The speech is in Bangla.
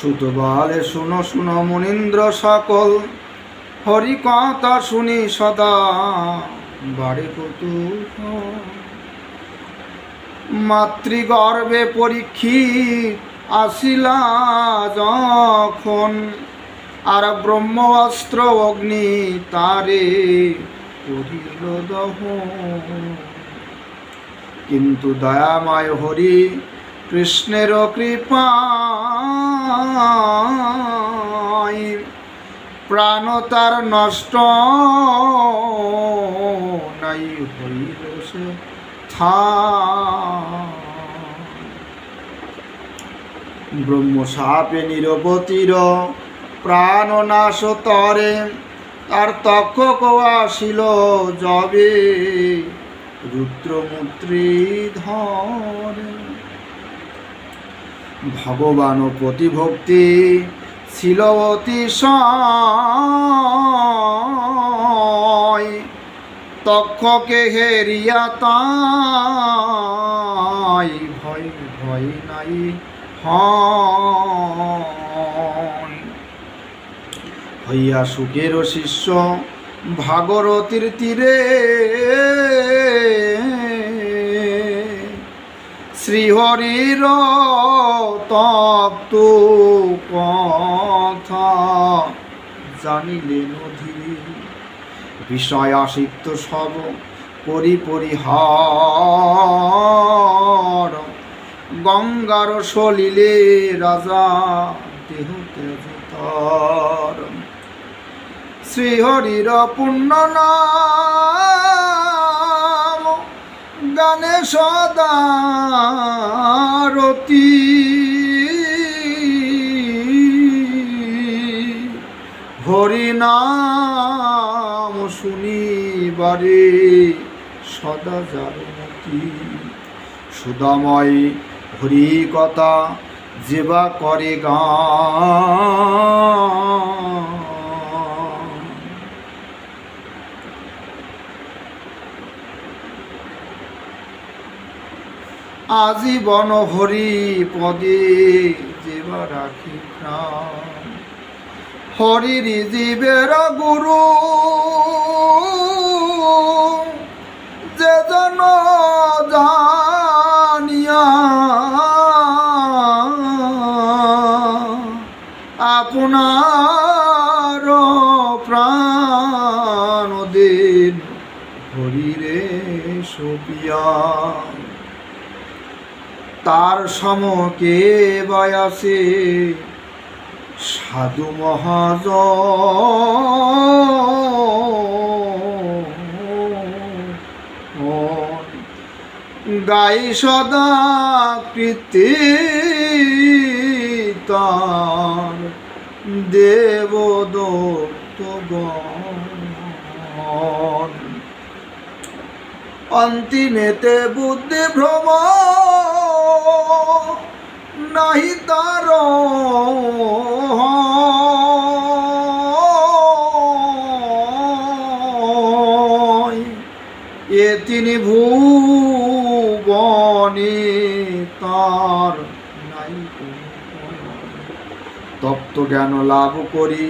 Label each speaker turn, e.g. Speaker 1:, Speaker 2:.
Speaker 1: সুত বলে শুনো শুনো মুনীন্দ্র সকল, হরি কথা শুনি সদা বাড়ে কৌতূহল। মাতৃগর্ভে পরীক্ষিত আসিলা যখন, আর ব্রহ্ম অস্ত্র অগ্নি তারে করিল দহন। কিন্তু দয়াময় হরি কৃষ্ণের কৃপায় প্রাণ তার নষ্ট নাই হইল সে ব্রহ্ম সাপে নিরবতীর প্রাণ নাশ তরে, তার তক্ষক আসিল যবে রুদ্রমূর্তি ধরে। ভগবান প্রতিভক্তি ছিল অতিশয়, তক্ষকে হেরিয়া তাই ভয় ভয় নাই হইয়া সুখের শিষ্য ভাগরতীর তীরে, শ্রীহরির তত্ত্ব কথা জানিলেন ধীরে। বিষয় আসিক্ত সব করি পরিহার, গঙ্গার সলিলে রাজা দেহ তেজতর। শ্রীহরির পূর্ণ নাম গানে সদা রতি, হরি নাম শুনিবারে সদা জারমতি। সুদাময় হরি কথা যেবা করে গান, আজীবন হরি পদে যেবা রাখি প্রাণ। হরির জীবের গুরু যে জন জানিয়া, আপনার প্রাণ দিন হরিরে সপিয়া। তার সমকে বয়সে সাধু মহাজ, গাই সদা কৃতিতার দেবদত্তগণ। অন্তিমেতে বুদ্ধি ভ্রম নাহি তার, এ তিনি ভুবনে তার নাই। তত্ত্ব জ্ঞান লাভ করি